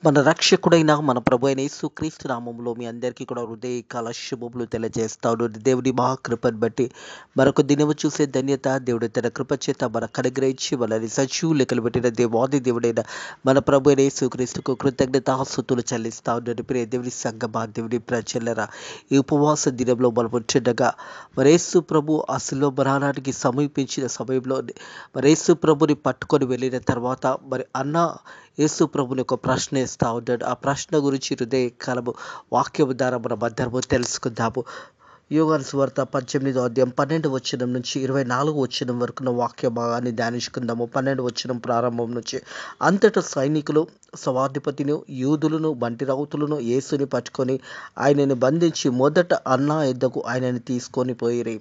మన రక్షకుడైన మన ప్రభు అయిన యేసుక్రీస్తు నామములో మీ అందరికీ కూడా హృదయకాల శుభములు తెలియజేస్తాడు. దేవుని మహాకృపను బట్టి మరొక దినము చూసే ధన్యత దేవుడు తన కృప చేత మనకు అనుగ్రహించి మనల్ని సజీవు లెక్కలు పెట్టిన దేవాది దేవుడైన మన ప్రభు అయిన యేసుక్రీస్తుకు కృతజ్ఞతాస్తుతులు చెల్లిస్తా ఉన్నాడు. ప్రియ దేవుని సంగమా, దేవుని ప్రజలరా, ఈ ఉపవాస దినంలో మనం ఉంటుండగా మరి యేసు ప్రభు ఆ శిలువ మరణానికి సమీపించిన సమయంలో మరి యేసు ప్రభుని పట్టుకొని వెళ్ళిన తర్వాత మరి యేసు ప్రభుని ఒక ప్రశ్న ఇస్తా ఉన్నాడు. ఆ ప్రశ్న గురించి హృదయకాలము వాక్యము ద్వారా మనం అందరము తెలుసుకుందాము. యోహాను సువార్త 18వ అధ్యాయం 12వ వచనం నుంచి 24వ వచనం వరకున్న వాక్య భాగాన్ని ధ్యానించుకుందాము. 12వ వచనం ప్రారంభం నుంచి. అంతటా సైనికులు సవాధిపతిని యూదులను బంటి రౌతులను యేసుని పట్టుకొని ఆయనని బంధించి మొదట అన్నా యొద్దకు ఆయనని తీసుకొని పోయిరి.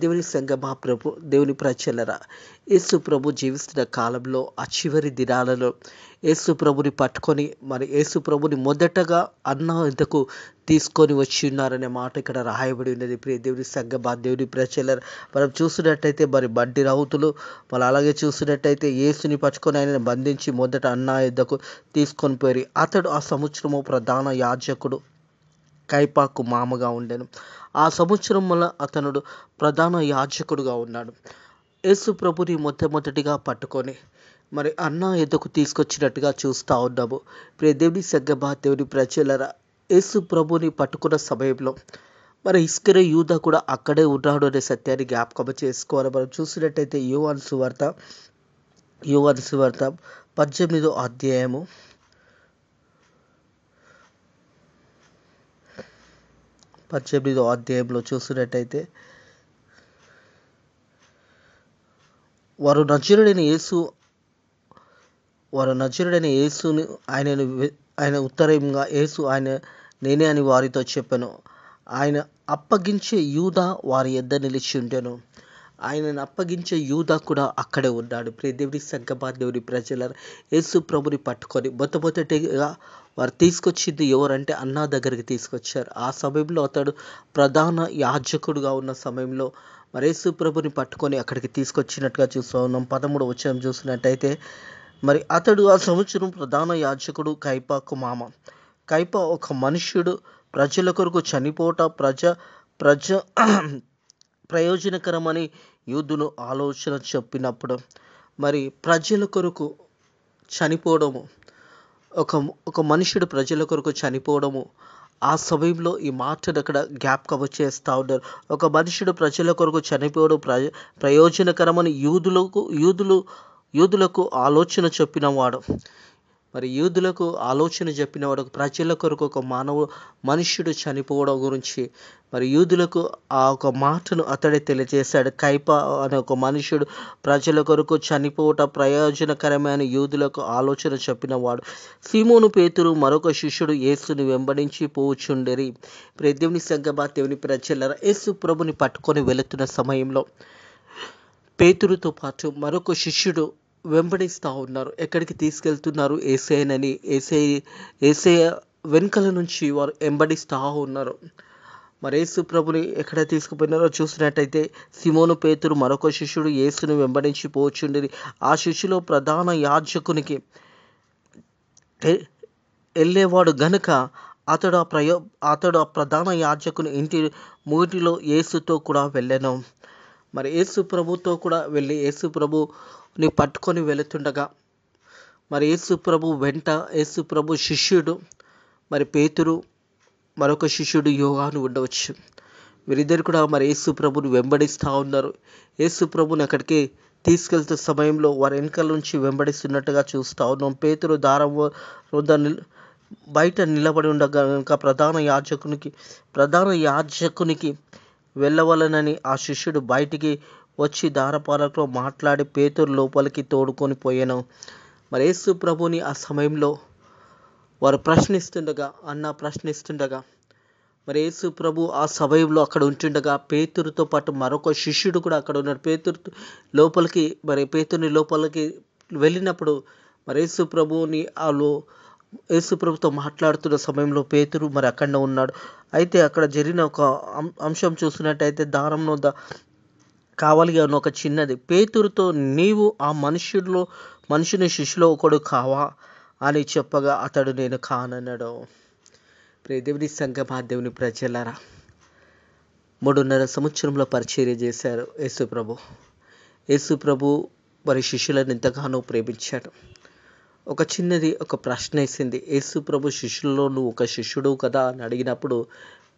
దేవుని సంగమా, ప్రభు దేవుని ప్రజలరా, యేసు ప్రభు జీవిస్తున్న కాలంలో ఆ చివరి దినాలలో యేసు ప్రభుని పట్టుకొని మరి యేసు ప్రభుని మొదటగా అన్నా యొద్దకు తీసుకొని వచ్చి ఉన్నారనే మాట ఇక్కడ రాయబడి ఉన్నది. ప్రియ దేవుని సంగమా, దేవుని ప్రజలరా, మనం చూసినట్టయితే మరి బండి రౌతులు వాళ్ళు అలాగే చూసినట్టయితే యేసుని పట్టుకొని ఆయనను బంధించి మొదట అన్నా యొద్దకు తీసుకొని పోయి అతడు ఆ సంవత్సరము ప్రధాన యాజకుడు కైపాకు మామగా ఉండెను. ఆ సంవత్సరం వల్ల అతనుడు ప్రధాన యాజకుడుగా ఉన్నాడు. యేసు ప్రభుని మొట్టమొదటిగా పట్టుకొని మరి అన్నా యొద్దకు తీసుకొచ్చినట్టుగా చూస్తూ ఉన్నాము. ప్రియ దేవుని సంగమా, దేవుని ప్రజలరా, యేసు ప్రభుని పట్టుకున్న సమయంలో మరి ఇస్కరియోతు యూదా కూడా అక్కడే ఉన్నాడు అనే సత్యాన్ని జ్ఞాపకం చేసుకోవాలి. మనం చూసినట్టయితే యోహాను సువార్త 18వ అధ్యాయము 18వ అధ్యాయంలో చూసినట్టయితే వారు నజరుడైన యేసుని ఆయన ఉత్తరంగా యేసు ఆయన నేనే అని వారితో చెప్పాను. ఆయన అప్పగించే యూదా వారి యొద్ద నిలిచి ఉండెను. ఆయనను అప్పగించే యూదా కూడా అక్కడే ఉన్నాడు. ప్రియ దేవుని సంగమా, దేవుని ప్రజల యేసు ప్రభుని పట్టుకొని మొట్టమొదటిగా వారు తీసుకొచ్చింది ఎవరంటే అన్నా దగ్గరికి తీసుకొచ్చారు. ఆ సమయంలో అతడు ప్రధాన యాజకుడుగా ఉన్న సమయంలో మరి యేసు ప్రభుని పట్టుకొని అక్కడికి తీసుకొచ్చినట్టుగా చూస్తూ ఉన్నాం. 13వ వచనం చూసినట్టయితే మరి అతడు ఆ సంవత్సరం ప్రధాన యాజకుడు కైపాకు మామ. కైప ఒక మనుష్యుడు ప్రజల కొరకు చనిపోట ప్రయోజనకరమని యూదులు ఆలోచన చెప్పినప్పుడు మరి ప్రజల కొరకు చనిపోవడము, ఒక మనుషుడు ప్రజల కొరకు చనిపోవడము, ఆ సమయంలో ఈ మాటను అక్కడ జ్ఞాపకం చేస్తూ ఉన్నారు. ఒక మనుషుడు ప్రజల కొరకు చనిపోవడం ప్రయోజనకరమని యూదులకు ఆలోచన చెప్పినవాడు. మరి యూదులకు ఆలోచన చెప్పినవాడు ప్రజల కొరకు ఒక మనుష్యుడు చనిపోవడం గురించి మరి యూదులకు ఆ ఒక మాటను అతడే తెలియజేశాడు. కైప అనే ఒక మనుష్యుడు ప్రజల కొరకు చనిపోవట ప్రయోజనకరమే అని యూదులకు ఆలోచన చెప్పినవాడు. సీమోను పేతురు మరొక శిష్యుడు యేసుని వెంబడించి పోవుచుండెరి. దేవుని సంగమా, దేవుని ప్రజలరా, యేసు ప్రభుని పట్టుకొని వెళుతున్న సమయంలో పేతురుతో పాటు మరొక శిష్యుడు వెంబడిస్తూ ఉన్నారు. ఎక్కడికి తీసుకెళ్తున్నారు? యేసయ్యనని. యేసయ్య వెనుకల నుంచి వారు వెంబడిస్తూ ఉన్నారు. మరి యేసు ప్రభుని ఎక్కడ తీసుకుపోయినారో చూసినట్టయితే సిమోను పేతురు మరొక శిష్యుడు యేసుని వెంబడించి పోచుండేది. ఆ శిష్యులో ప్రధాన యాజకునికి వెళ్ళేవాడు గనుక అతడు ఆ ప్రధాన యాజకుని ఇంటి మూటిలో యేసుతో కూడా వెళ్ళాను. మరి యేసు ప్రభుతో కూడా వెళ్ళి యేసు ప్రభుని పట్టుకొని వెళుతుండగా మరి యేసు ప్రభు వెంట యేసు ప్రభు శిష్యుడు మరి పేతురు, మరొక శిష్యుడు యోహాను ఉండవచ్చు. వీరిద్దరు కూడా మరి యేసు ప్రభుని వెంబడిస్తూ ఉన్నారు. యేసు ప్రభుని అక్కడికి తీసుకెళ్తున్న సమయంలో వారి వెనకాల నుంచి వెంబడిస్తున్నట్టుగా చూస్తూ ఉన్నాం. పేతురు దారం వద్ద బయట నిలబడి ఉండగా ప్రధాన యాజకునికి వెళ్ళవలనని ఆ శిష్యుడు బయటికి వచ్చి దారపాలతో మాట్లాడి పేతురు లోపలికి తోడుకొని పోయాను. మరి యేసు ప్రభుని ఆ సమయంలో వారు ప్రశ్నిస్తుండగా మరి యేసు ప్రభు ఆ సమయంలో అక్కడ ఉంటుండగా పేతురుతో పాటు మరొక శిష్యుడు కూడా అక్కడ ఉన్నాడు. పేతురుని లోపలికి వెళ్ళినప్పుడు మరి యేసు ప్రభుతో మాట్లాడుతున్న సమయంలో పేతురు మరి అక్కడ ఉన్నాడు. అయితే అక్కడ జరిగిన ఒక అంశం చూసినట్టయితే దారం వద్ద కావలిగా ఉన్న ఒక చిన్నది. పేతురుతో నీవు ఆ మనుషుని శిష్యులో ఒకడు కావా అని చెప్పగా అతడు నేను కానన్నాడు. దేవుని సంఘమా, దేవుని ప్రజలారా, 3.5 సంవత్సరంలో పరిచర్య చేశారు యేసు ప్రభు. యేసు ప్రభు మరి శిష్యులను ఎంతగానో ప్రేమించాడు. ఒక ప్రశ్న వేసింది. యేసు ప్రభు శిష్యుల్లో నువ్వు ఒక శిష్యుడు కదా అని అడిగినప్పుడు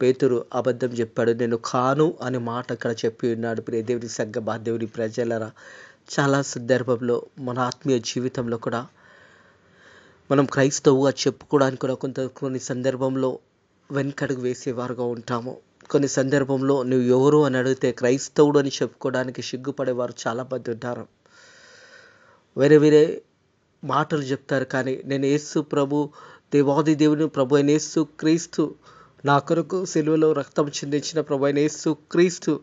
పేతురు అబద్ధం చెప్పాడు. నేను కాను అనే మాట అక్కడ చెప్పి ఉన్నాడు. దేవుని సంఘమా, దేవుని ప్రజలరా, చాలా సందర్భంలో మన ఆత్మీయ జీవితంలో కూడా మనం క్రైస్తవుగా చెప్పుకోవడానికి కూడా కొన్ని సందర్భంలో వెనకడుగు వేసేవారుగా ఉంటాము. కొన్ని సందర్భంలో నువ్వు ఎవరు అని అడిగితే క్రైస్తవుడు అని చెప్పుకోవడానికి సిగ్గుపడేవారు చాలామంది ఉంటారు. వేరే మాటలు చెప్తారు. కానీ నేను యేసు ప్రభు, దేవాది దేవుని ప్రభు అయిన యేసు క్రీస్తు, నా కొరకు సిలువలో రక్తం చిందించిన ప్రభు అయిన యేసు క్రీస్తు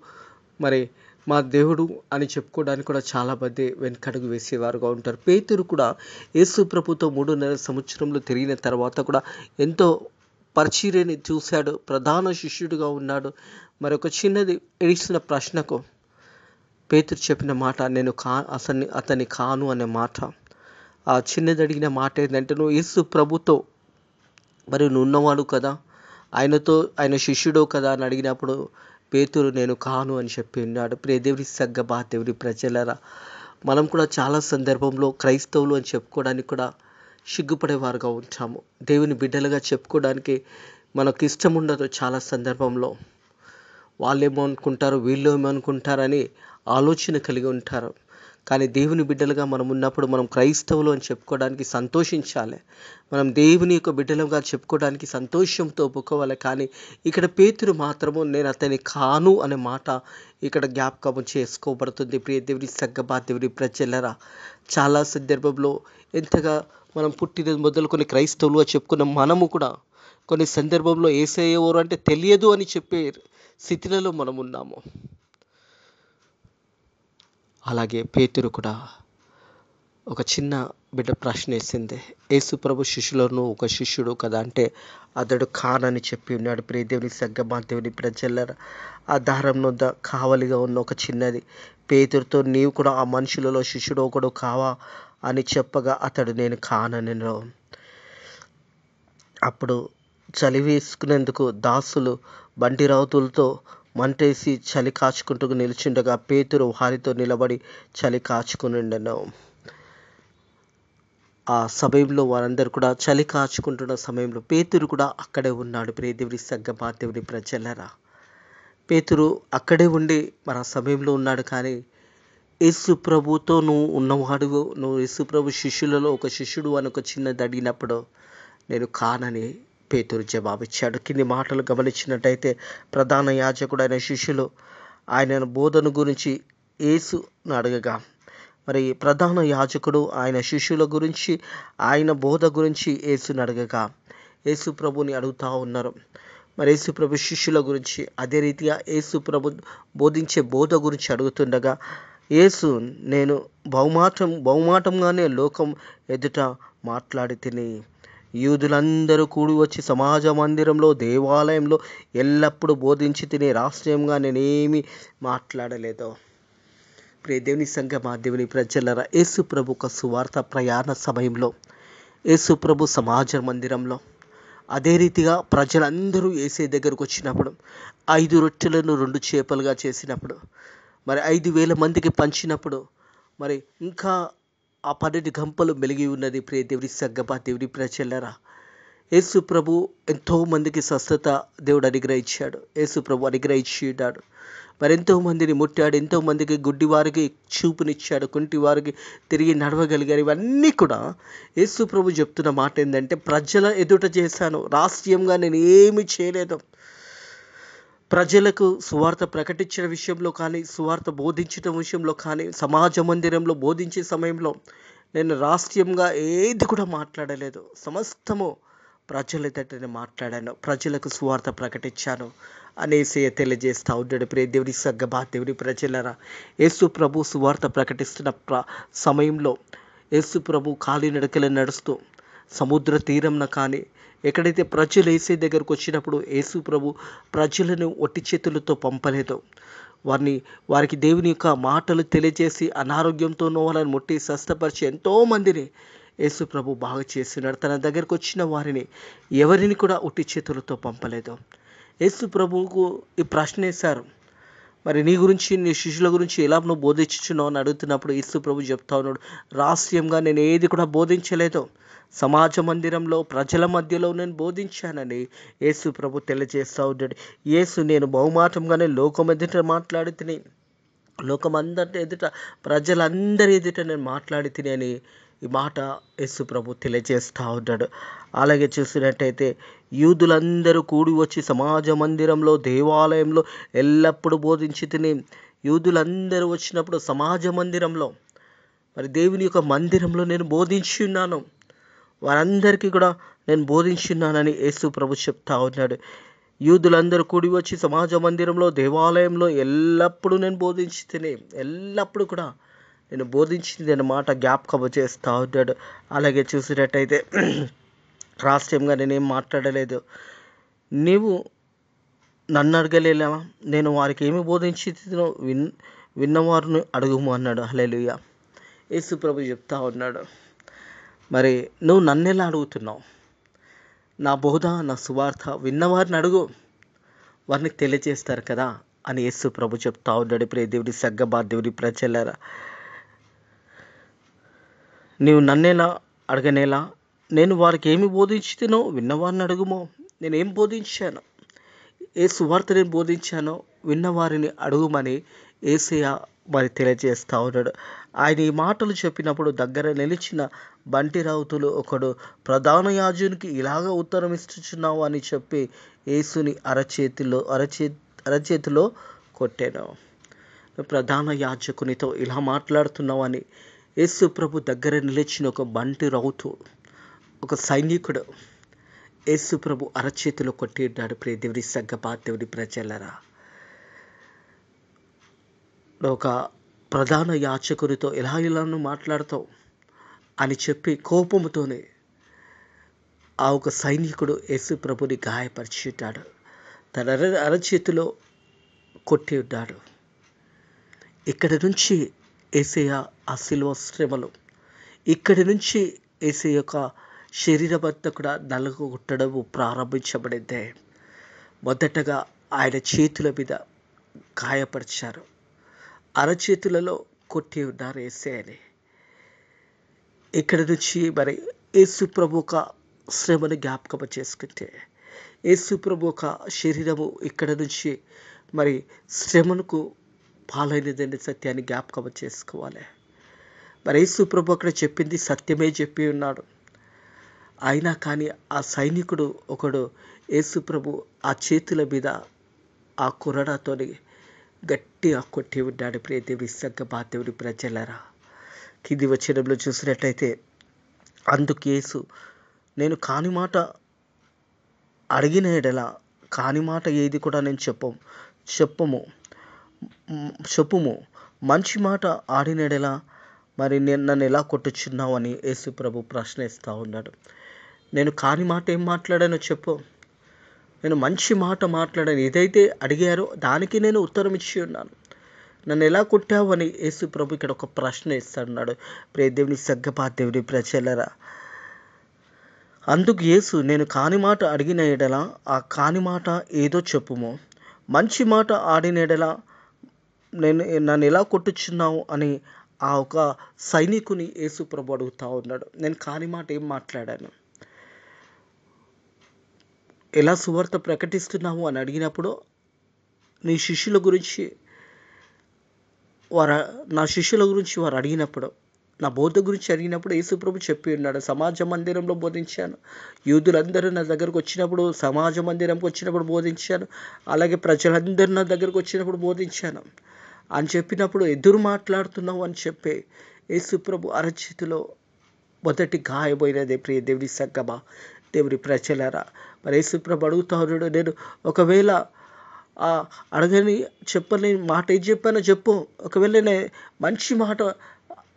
మరి మా దేవుడు అని చెప్పుకోవడానికి కూడా చాలామంది వెనకడుగు వేసేవారుగా ఉంటారు. పేతురు కూడా యేసు ప్రభుతో 3.5 సంవత్సరంలో తిరిగిన తర్వాత కూడా ఎంతో పరిచర్యని చూశాడు. ప్రధాన శిష్యుడిగా ఉన్నాడు. మరొక చిన్నది ఇడిసిన ప్రశ్నకు పేతురు చెప్పిన మాట నేను అతన్ని కాను అనే మాట. ఆ చిన్నది అడిగిన మాట ఏంటంటే, నువ్వు యేసు ప్రభుతో మరి నువ్వు ఉన్నవాడు కదా, ఆయన శిష్యుడు కదా అని అడిగినప్పుడు పేతురు నేను కాను అని చెప్పి ఉన్నాడు. దేవుని సంఘమా, దేవుని ప్రజలరా, మనం కూడా చాలా సందర్భంలో క్రైస్తవులు అని చెప్పుకోవడానికి కూడా సిగ్గుపడేవారుగా ఉంటాము. దేవుని బిడ్డలుగా చెప్పుకోవడానికి మనకు ఇష్టం ఉండదు. చాలా సందర్భంలో వాళ్ళేమో అనుకుంటారు, వీళ్ళు ఏమో అనుకుంటారని ఆలోచన కలిగి ఉంటారు. కానీ దేవుని బిడ్డలుగా మనం ఉన్నప్పుడు మనం క్రైస్తవులు అని చెప్పుకోవడానికి సంతోషించాలి. మనం దేవుని యొక్క బిడ్డలుగా చెప్పుకోవడానికి సంతోషంతో ఒప్పుకోవాలి. కానీ ఇక్కడ పేతురు మాత్రము నేను అతని కాను అనే మాట ఇక్కడ జ్ఞాపకం చేసుకోబడుతుంది. దేవుని సంఘమా, దేవుని ప్రజలరా, చాలా సందర్భంలో ఎంతగా మనం పుట్టినది మొదలుకొని క్రైస్తవులుగా చెప్పుకున్న మనము కూడా కొన్ని సందర్భంలో యేసయ్య ఎవరు అంటే తెలియదు అని చెప్పే స్థితిలో మనం ఉన్నాము. అలాగే పేతురు కూడా ఒక చిన్న బిడ్డ ప్రశ్న వేసింది. యేసు ప్రభు శిష్యులను ఒక శిష్యుడు కదా అంటే అతడు కానని చెప్పి ఉన్నాడు. దేవుని సంఘమా, దేవుని ప్రజలరా, ఆ దారం వద్ద కావలిగా ఉన్న ఒక చిన్నది పేతురుతో నీవు కూడా ఆ మనుషులలో శిష్యుడు ఒకడు కావా అని చెప్పగా అతడు నేను కాననెను. అప్పుడు చలి వేసుకునేందుకు దాసులు బండి రావుతులతో మంటేసి చలి కాచుకుంటూ నిలిచిండగా పేతురు వారితో నిలబడి చలి కాచుకునిండెను. ఆ సమయంలో వారందరూ కూడా చలి కాచుకుంటున్న సమయంలో పేతురు కూడా అక్కడే ఉన్నాడు. దేవుని సంఘమా, దేవుని ప్రజలరా, పేతురు అక్కడే ఉండి మరి ఆ సమయంలో ఉన్నాడు. కానీ యేసు ప్రభుతో నువ్వు ఉన్నవాడు, నువ్వు యేసు ప్రభు శిష్యులలో ఒక శిష్యుడు అని ఒక చిన్నది అడిగినప్పుడు నేను కానని పేతురు జవాబిచ్చాడు. కింది మాటలు గమనించినట్టయితే ప్రధాన యాజకుడు అయిన శిష్యులు ఆయన బోధన గురించి యేసును అడగగా, మరి ప్రధాన యాజకుడు ఆయన శిష్యుల గురించి ఆయన బోధ గురించి యేసును అడగగా యేసు ప్రభుని అడుగుతూ ఉన్నారు. మరి యేసు ప్రభు శిష్యుల గురించి అదే రీతిగా యేసు ప్రభు బోధించే బోధ గురించి అడుగుతుండగా యేసు నేను బహుమాటంగానే లోకం ఎదుట మాట్లాడి తిని యూదులందరూ కూడి వచ్చి సమాజ మందిరంలో దేవాలయంలో ఎల్లప్పుడూ బోధించి తినే రహస్యంగా నేనేమి మాట్లాడలేదు. దేవుని సంఘమా, దేవుని ప్రజలరా, యేసు ప్రభు ఒక సువార్త ప్రయాణ సమయంలో యేసు ప్రభు సమాజ మందిరంలో అదే రీతిగా ప్రజలందరూ యేసే దగ్గరకు వచ్చినప్పుడు 5 రొట్టెలను 2 చేపలుగా చేసినప్పుడు మరి 5,000 మందికి పంచినప్పుడు మరి ఇంకా ఆ 12 గంపలు మెలిగి ఉన్నది. దేవుని సంఘమా, దేవుని ప్రజలరా, యేసు ప్రభు ఎంతో మందికి స్వస్థత దేవుడు అనుగ్రహించాడు. యేసు ప్రభు అనుగ్రహించి ఉన్నాడు. మరి ఎంతో మందిని ముట్టాడు. ఎంతో మందికి గుడ్డి వారికి చూపునిచ్చాడు. కుంటి వారికి తిరిగి నడవగలిగారు. ఇవన్నీ కూడా యేసు ప్రభు చెప్తున్న మాట ఏంటంటే ప్రజల ఎదుట చేశాను, రహస్యంగా నేను ఏమీ చేయలేదు. ప్రజలకు సువార్త ప్రకటించిన విషయంలో కానీ, సువార్త బోధించడం విషయంలో కానీ, సమాజ మందిరంలో బోధించే సమయంలో నేను రహస్యంగా ఏది కూడా మాట్లాడలేదు. సమస్తము ప్రజల ఎదుటనే మాట్లాడాను, ప్రజలకు సువార్త ప్రకటించాను అనేసి తెలియజేస్తూ ఉంటాడు. దేవుని సంఘమా, దేవుని ప్రజలరా, యేసు ప్రభు సువార్త ప్రకటిస్తున్న సమయంలో యేసు ప్రభు కాలినడకలు నడుస్తూ సముద్ర తీరంన కానీ ఎక్కడైతే ప్రజలు యేసు దగ్గరకు వచ్చినప్పుడు యేసు ప్రభు ప్రజలను ఒట్టి చేతులతో పంపలేదు. వారికి దేవుని యొక్క మాటలు తెలియజేసి అనారోగ్యంతో వాళ్ళని ముట్టి స్వస్థపరిచి ఎంతోమందిని యేసు ప్రభు బాగా చేస్తున్నాడు. తన దగ్గరకు వచ్చిన వారిని ఎవరిని కూడా ఉట్టి చేతులతో పంపలేదు. యేసు ప్రభువుకు ఈ ప్రశ్న వేశారు, మరి నీ గురించి నీ శిష్యుల గురించి ఎలా నువ్వు బోధించుచున్నావు అని అడుగుతున్నప్పుడు యేసు ప్రభు చెప్తా ఉన్నాడు, రహస్యంగా నేను ఏది కూడా బోధించలేదు, సమాజ మందిరంలో ప్రజల మధ్యలో నేను బోధించానని యేసు ప్రభు తెలియజేస్తూ ఉన్నాడు. యేసు నేను బహుమాటంగానే లోకం ఎదుట మాట్లాడి తిని, లోకమందరి ఎదుట ప్రజలందరి ఎదుట నేను మాట్లాడి తిని అని ఈ మాట యేసు ప్రభు తెలియజేస్తూ ఉన్నాడు. అలాగే చూసినట్టయితే యూదులందరూ కూడి వచ్చి సమాజ మందిరంలో దేవాలయంలో ఎల్లప్పుడూ బోధించి తిని, యూదులందరూ వచ్చినప్పుడు సమాజ మందిరంలో మరి దేవుని యొక్క మందిరంలో నేను బోధించి ఉన్నాను, వారందరికీ కూడా నేను బోధించి ఉన్నానని యేసు ప్రభు చెప్తా ఉన్నాడు. యూదులందరూ కూడి వచ్చి సమాజ మందిరంలో దేవాలయంలో ఎల్లప్పుడూ నేను బోధించి తిని, ఎల్లప్పుడూ కూడా నేను బోధించింది అన్నమాట జ్ఞాపకం చేస్తూ ఉన్నాడు. అలాగే చూసినట్టయితే రహస్యంగా నేనేం మాట్లాడలేదు, నీవు నన్ను అడగలేలా, నేను వారికి ఏమి బోధించి విన్నవారిని అడుగుము అన్నాడు. హల్లెలూయా. యేసు ప్రభు చెప్తా ఉన్నాడు, మరి నువ్వు నన్ను ఎలా అడుగుతున్నావు, నా బోధ నా సువార్త విన్నవారిని అడుగు, వారిని తెలియజేస్తారు కదా అని యేసు ప్రభు చెప్తా ఉన్నాడు. ప్రియ దేవుడి సగ్గబా దేవుడి ప్రజలారా, నీవు నన్నేలా అడగనేలా, నేను వారికి ఏమి బోధించుతునో విన్నవారిని అడుగుమో. నేనేం బోధించాను, ఏ సువార్త నేను బోధించానో విన్నవారిని అడుగుమని యేసయ్య మరి తెలియజేస్తూ ఉన్నాడు. ఆయన ఈ మాటలు చెప్పినప్పుడు దగ్గర నిలిచిన బంటి రౌతులు ఒకడు, ప్రధాన యాజకునికి ఇలాగ ఉత్తరం ఇస్తున్నావు అని చెప్పి యేసుని అరచేతిలో కొట్టాను. ప్రధాన యాజకునితో ఇలా మాట్లాడుతున్నావు అని యేసు ప్రభు దగ్గర నిలిచిన ఒక బంటి రౌతు, ఒక సైనికుడు యేసు ప్రభు అరచేతిలో కొట్టిడ్డాడు. ప్రియ దేవుడి సగ్గబా దేవుడి ప్రజలరా, ఒక ప్రధాన యాజకునితో ఇలా మాట్లాడతావు అని చెప్పి కోపముతోనే ఆ ఒక సైనికుడు యేసు ప్రభుని గాయపరిచిటాడు, తన అరచేతిలో కొట్టి ఉన్నాడు. ఇక్కడి నుంచి యేసయ్య ఆ శిలువ శ్రమలు, ఇక్కడి నుంచి యేసయ్య యొక్క శరీరం అంతా కూడా నలుగుట్టడం ప్రారంభించబడిందే. మొదటగా ఆయన చేతుల మీద గాయపరిచారు, అరచేతులలో కొట్టి ఉన్నారు యేసయ్యని. ఇక్కడి నుంచి మరి యేసు ప్రభు ఒక శ్రమను జ్ఞాపకం చేసుకుంటే, యేసు ప్రభు ఒక శరీరము ఇక్కడ నుంచి మరి శ్రమకు పాలైనదని సత్యాన్ని జ్ఞాపకం చేసుకోవాలి. మరి యేసు ప్రభు అక్కడ చెప్పింది సత్యమే చెప్పి ఉన్నాడు. అయినా కానీ ఆ సైనికుడు ఒకడు యేసు ప్రభు ఆ చేతుల మీద ఆ కొరడాతోని గట్టిగా కొట్టి ఉన్నాడు. ప్రియ దేవుడి సగ్గబా దేవుడి ప్రజలరా, కింది వచనంలో చూసినట్లయితే, అందుకు యేసు, నేను కాని మాట అడిగిన ఎడల కాని మాట ఏది కూడా నేను చెప్పుము, మంచి మాట ఆడిన ఎడల మరి నన్ను ఎలా కొట్టుచున్నావు అని యేసు ప్రభు ప్రశ్నిస్తూ ఉన్నాడు. నేను కాని మాట ఏం మాట్లాడానో చెప్పు, నేను మంచి మాట మాట్లాడాను, ఏదైతే అడిగారో దానికి నేను ఉత్తరం ఇచ్చి ఉన్నాను, నన్ను ఎలా కొట్టావు అని యేసు ప్రభు ఇక్కడ ఒక ప్రశ్న ఇస్తున్నాడు. ప్రియ దేవుని సగ్గబా దేవుని ప్రజలరా, అందుకు యేసు, నేను కాని మాట అడిగిన ఎడల ఆ కాని మాట ఏదో చెప్పుము, మంచి మాట ఆడిన ఎడల నన్ను ఎలా కొట్టుచున్నావు అని ఆ ఒక సైనికుని యేసు ప్రభు అడుగుతూ ఉన్నాడు. నేను కాని మాట ఏం మాట్లాడాను, ఎలా సువార్త ప్రకటిస్తున్నావు అని అడిగినప్పుడు, నీ శిష్యుల గురించి నా శిష్యుల గురించి వారు అడిగినప్పుడు, నా బోధ గురించి అడిగినప్పుడు యేసు ప్రభు చెప్పి ఉన్నాడు, సమాజ మందిరంలో బోధించాను, యూదులందరూ నా దగ్గరకు వచ్చినప్పుడు సమాజ మందిరంకి వచ్చినప్పుడు బోధించాను, అలాగే ప్రజలందరూ నా దగ్గరకు వచ్చినప్పుడు బోధించాను అని చెప్పినప్పుడు ఎదురు మాట్లాడుతున్నావు అని చెప్పి యేసు ప్రభు అరచేతిలో మొదటి గాయపోయినదే. ప్రియ దేవుడి సగ్గబా దేవుడి ప్రజలరా, మరి యేసు ప్రభు అడుగుతా ఉన్నాడు, నేను ఒకవేళ అడగని చెప్పలేని మాట ఏం చెప్పానో చెప్పు, ఒకవేళ నేను మంచి మాట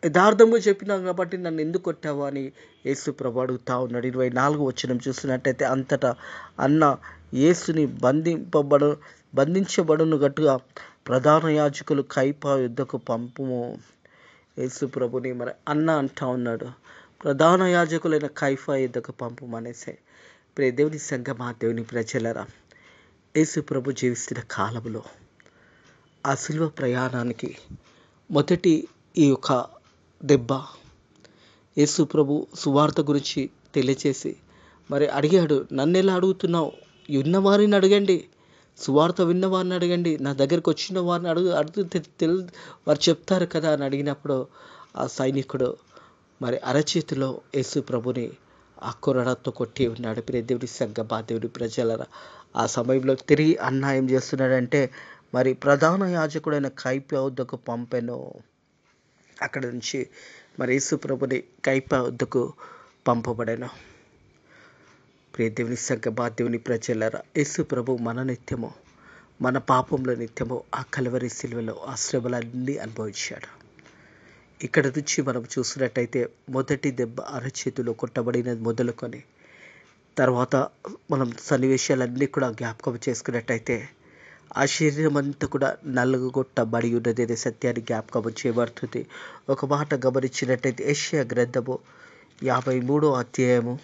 యథార్థంగా చెప్పినావు కాబట్టి నన్ను ఎందుకు కొట్టావు అని యేసు ప్రభు అడుగుతా ఉన్నాడు. 24వ వచనం చూసినట్టయితే, అంతటా అన్న యేసుని బంధించబడును గట్టుగా ప్రధాన యాజకులు కైపా యుద్ధకు పంపుము. యేసు ప్రభుని మరి అన్న అంటా ఉన్నాడు. ప్రధాన యాజకులైన కైఫా యుద్ధకు పంపమనేసే దేవుని సంఘమా, దేవుని ప్రజలరా, యేసు ప్రభు జీవిస్తున్న కాలంలో ఆ శిలువ ప్రయాణానికి మొదటి ఈ యొక్క దెబ్బ యేసు ప్రభు సువార్త గురించి తెలియచేసి మరి అడిగాడు, నన్ను ఎలా అడుగుతున్నావు? విన్నవారిని అడగండి, సువార్త విన్నవారిని అడగండి, నా దగ్గరికి వచ్చిన వారిని అడిగితే వారు చెప్తారు కదా అని అడిగినప్పుడు ఆ సైనికుడు మరి అరచేతిలో యేసు ప్రభుని ఆ కొరడాతో కొట్టి ఉన్నాడు. దేవుడి సంఘమా, దేవుడి ప్రజలరా, ఆ సమయంలో తిరిగి అన్యాయం చేస్తున్నాడంటే మరి ప్రధాన యాజకుడైన కైఫా వద్దకు పంపెను. అక్కడ నుంచి మరి యేసు ప్రభుని కైఫా వద్దకు పంపబడెను. దేవుని సంఘమా, దేవుని ప్రజలరా, యేసు ప్రభు మన నిత్యము, మన పాపంలో నిత్యము ఆ కల్వరి శిలువలో ఆ శ్రమలన్నీ అనుభవించాడు. ఇక్కడ నుంచి మనం చూసినట్టయితే మొదటి దెబ్బ అరచేతిలో కొట్టబడినది మొదలుకొని తర్వాత మనం సన్నివేశాలన్నీ కూడా జ్ఞాపకం చేసుకున్నట్టయితే ఆ శరీరం అంతా కూడా నలుగగొట్టబడి ఉన్నది అనే సత్యాన్ని జ్ఞాపకం చేయబడుతుంది. ఒక మాట గమనించినట్టయితే యెషయా గ్రంథము 53వ అధ్యాయము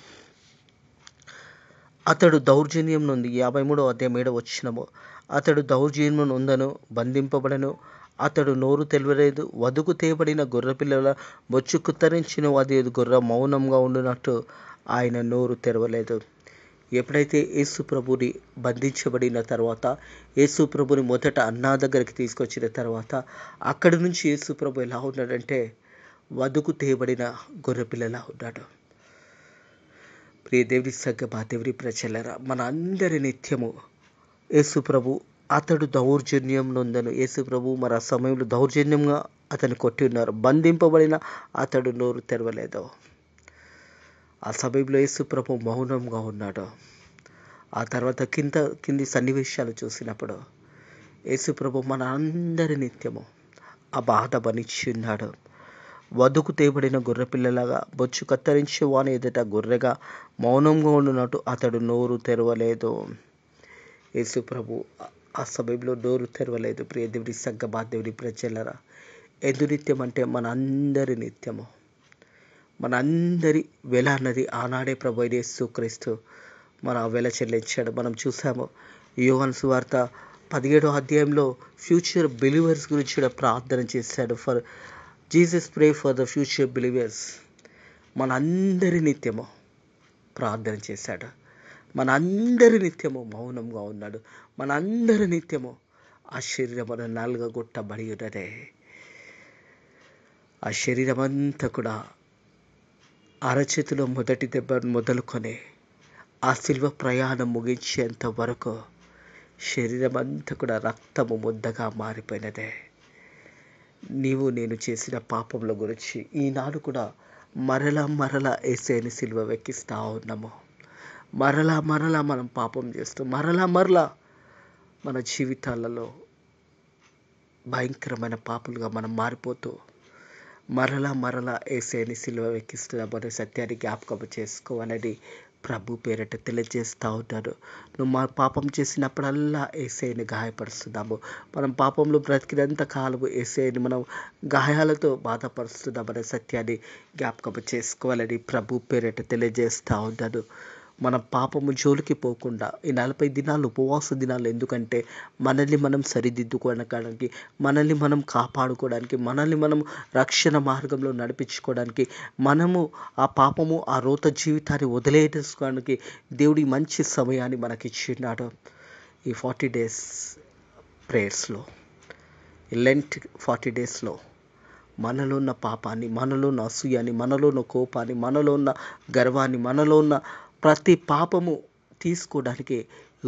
అతడు దౌర్జన్యం నుండి 53వ అధ్యాయం 7వ వచనము, అతడు దౌర్జన్యం నొందెను, బంధింపబడెను, అతడు నోరు తెరవలేదు, వధుకు తేబడిన గొర్రెపిల్లల బొచ్చు కుత్తరించిన అది గొర్రె మౌనంగా ఉండునట్టు ఆయన నోరు తెరవలేదు. ఎప్పుడైతే యేసు ప్రభుని బంధించబడిన తర్వాత యేసు ప్రభుని మొదట అన్నా దగ్గరికి తీసుకొచ్చిన తర్వాత అక్కడి నుంచి యేసు ప్రభు ఎలా ఉన్నాడంటే వధుకు తేబడిన గొర్రెపిల్లలా ఉన్నాడు. దేవుని సంఘమా, దేవుని ప్రజలరా, మన అందరి నిత్యము యేసు ప్రభు అతడు దౌర్జన్యం నొందెను. యేసు ప్రభు మరి ఆ సమయంలో దౌర్జన్యంగా అతన్ని కొట్టి ఉన్నారు. బంధింపబడిన అతడు నోరు తెరవలేదు. ఆ సమయంలో యేసు ప్రభు మౌనంగా ఉన్నాడు. ఆ తర్వాత కింది సన్నివేశాలు చూసినప్పుడు యేసు ప్రభు మన అందరి నిత్యము ఆ బాధ భరించి ఉన్నాడు. వధుకు తేబడిన గొర్రెపిల్లలాగా బొచ్చు కత్తిరించే వాని ఎదుట గొర్రెగా మౌనంగా ఉండునట్టు అతడు నోరు తెరవలేదు. యేసు ప్రభు ఆ సమయంలో నోరు తెరవలేదు. దేవుడి సంఘమా, దేవుడి ప్రజలరా, ఎందు నిత్యం అంటే మన అందరి నిత్యము, మన అందరి వెల అన్నది ఆనాడే ప్రభు అయిన యేసుక్రీస్తు మన వెల చెల్లించాడు. మనం చూసాము యోహాను సువార్త 17వ అధ్యాయంలో ఫ్యూచర్ బిలీవర్స్ గురించి కూడా ప్రార్థన చేశాడు. For Jesus pray for the future believers. మన అందరి నిత్యము ప్రార్థన చేశాడు. మన అందరి నిత్యము మౌనంగా ఉన్నాడు. మన అందరి నిత్యము ఆ శరీరం నలుగగొట్టబడి ఉన్నదే. ఆ శరీరం అంతా కూడా అరచేతిలో మొదటి దెబ్బ మొదలుకొని ఆ శిల్వ ప్రయాణం ముగించేంత వరకు శరీరం అంతా కూడా రక్తము ముద్దగా మారిపోయినదే. నీవు నేను చేసిన పాపముల గురించి ఈనాడు కూడా మరలా యేసయ్యని సిలువ వెక్కిస్తూ ఉన్నాము. మరలా మనం పాపం చేస్తూ మరలా మన జీవితాలలో భయంకరమైన పాపులుగా మనం మారిపోతూ మరలా యేసయ్యని సిలువ వెక్కిస్తున్నామనే సత్యాన్ని జ్ఞాపకం చేసుకోవాలని ప్రభు పేరట తెలియజేస్తూ ఉంటారు. నువ్వు మా పాపం చేసినప్పుడల్లా యేసయ్యని గాయపరుస్తున్నాము. మనం పాపంలో బ్రతికినంత కాలము యేసయ్యని మనం గాయాలతో బాధపరుస్తున్నామనే సత్యాన్ని జ్ఞాపకం చేసుకోవాలని ప్రభు పేరట తెలియజేస్తూ ఉంటాను. మన పాపము జోలికి పోకుండా ఈ 40 దినాలు ఉపవాస దినాలు ఎందుకంటే మనల్ని మనం సరిదిద్దుకోవడానికి, మనల్ని మనం కాపాడుకోవడానికి, మనల్ని మనం రక్షణ మార్గంలో నడిపించుకోవడానికి, మనము ఆ పాపము ఆ రోత జీవితాన్ని వదిలేసుకోవడానికి దేవుడి మంచి సమయాన్ని మనకిచ్చిన్నాడు. ఈ 40 days ప్రేయర్స్లో, ఈ లెంట్ 40 daysలో మనలో ఉన్న పాపాన్ని, మనలో ఉన్న అసూయాన్ని, మనలో ఉన్న కోపాన్ని, మనలో ఉన్న గర్వాన్ని, మనలో ఉన్న ప్రతి పాపము తీసుకోవడానికి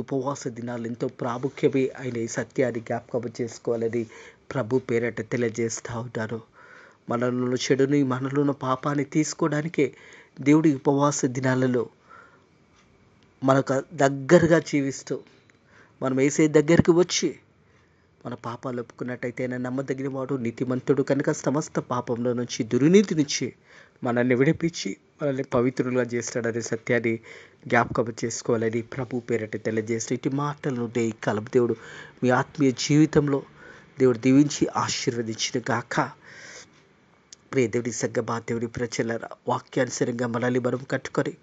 ఉపవాస దినాలు ఎంతో ప్రాముఖ్యమే అయిన ఈ సత్యాన్ని జ్ఞాపకం చేసుకోవాలని ప్రభు పేరట తెలియజేస్తూ ఉంటారు. మనలో చెడుని, మనలో ఉన్న పాపాన్ని తీసుకోవడానికే దేవుడి ఉపవాస దినాలలో మనకు దగ్గరగా జీవిస్తూ మనం వేసే దగ్గరికి వచ్చి మన పాపాలు ఒప్పుకున్నట్టయితే ఆయన నమ్మదగిన వాడు, నీతిమంతుడు కనుక సమస్త పాపంలో నుంచి, దుర్నీతి నుంచి మనల్ని విడిపించి మనల్ని పవిత్రులుగా చేస్తాడనే సత్యాన్ని జ్ఞాపకం చేసుకోవాలని ప్రభు పేరట తెలియజేస్తూ ఇటు మాటలను ఈ కాలం దేవుడు మీ ఆత్మీయ జీవితంలో దేవుడు దీవించి ఆశీర్వదించిన గాక. ప్రియ దేవుడి సంగమా, దేవుడి ప్రజలారా, వాక్యానుసారంగా మనల్ని మనం కట్టుకొని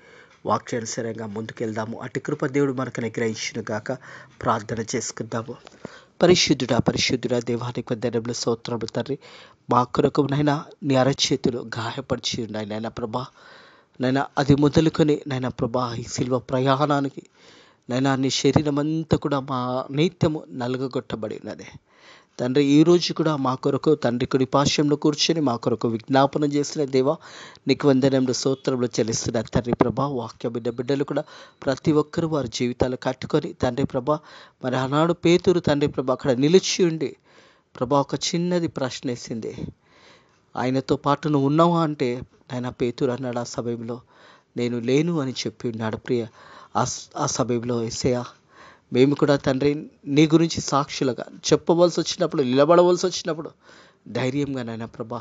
వాక్యానుసారంగా ముందుకెళ్దాము. అటు కృప దేవుడు మనకు అనుగ్రహించును గాక. ప్రార్థన చేసుకుందాము. పరిశుద్ధుడా దేవానికి వందనములు, స్తోత్రములు తండ్రి. మా కొరకు నైనా నీ అరచేతులు గాయపరిచి ఉన్నాయి నైనా ప్రభా. నైనా అది మొదలుకొని నైనా ప్రభా ఈ శిల్వ ప్రయాణానికి నైనా నీ శరీరం అంతా కూడా మా నిత్యము నలుగగొట్టబడి ఉన్నది తండ్రి. ఈరోజు కూడా మా కొరకు తండ్రి కుడి పార్శ్వంలో కూర్చొని మా కొరకు విజ్ఞాపనం చేసిన దేవా నీకు వందనములు, స్తోత్రములు చెల్లిస్తున్నారు తండ్రి ప్రభా. వాక్య బిడ్డలు కూడా ప్రతి ఒక్కరూ వారి జీవితాలు కట్టుకొని తండ్రి ప్రభా, మరి ఆనాడు పేతురు తండ్రి ప్రభా అక్కడ నిలిచి ఉండి ప్రభా ఒక చిన్నది ప్రశ్న వేసింది, ఆయనతో పాటు నువ్వు ఉన్నావా అంటే ఆయన పేతురు అన్నాడు ఆ సమయంలో, నేను లేను అని చెప్పి ఉన్నాడు. ప్రియ ఆ సమయంలో యేసయ్యా మేము కూడా తండ్రి నీ గురించి సాక్షులుగా చెప్పవలసి వచ్చినప్పుడు, నిలబడవలసి వచ్చినప్పుడు ధైర్యంగా నాయన ప్రభా,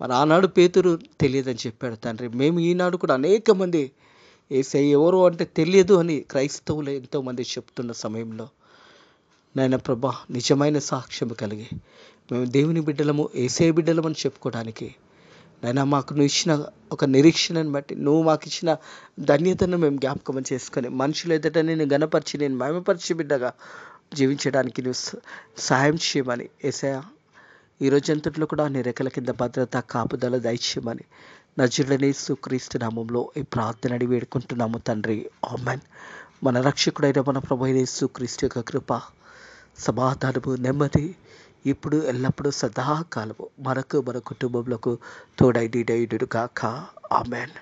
మరి ఆనాడు పేతురు తెలియదని చెప్పాడు తండ్రి. మేము ఈనాడు కూడా అనేక మంది యేసయ్య ఎవరు అంటే తెలియదు అని క్రైస్తవులు ఎంతోమంది చెప్తున్న సమయంలో నాయన ప్రభా నిజమైన సాక్ష్యం కలిగి మేము దేవుని బిడ్డలము, యేసయ్య బిడ్డలమని చెప్పుకోవడానికి నైనా మాకు నువ్వు ఇచ్చిన ఒక నిరీక్షణను బట్టి, నువ్వు మాకు ఇచ్చిన ధన్యతను మేము జ్ఞాపకం చేసుకొని మనుషులు ఎదుట నేను గణపరిచి, నేను మహిమపరిచి బిడ్డగా జీవించడానికి నువ్వు సహాయం చేయమని యేసయ్య ఈ రోజంతట్లో కూడా నీ రెక్కల కింద భద్రత, కాపుదల దయచేయమని నజరుడైన యేసుక్రీస్తు నామంలో ఈ ప్రార్థన అడిగి వేడుకుంటున్నాము తండ్రి. ఆమేన్. మన రక్షకుడైన మన ప్రభువైన యేసుక్రీస్తు యొక్క కృప, సమాధానము, నెమ్మది ఇప్పుడు ఎల్లప్పుడూ సదాకాలము మనకు మన కుటుంబములకు తోడై నీడయుడును గాక. ఆమేన్.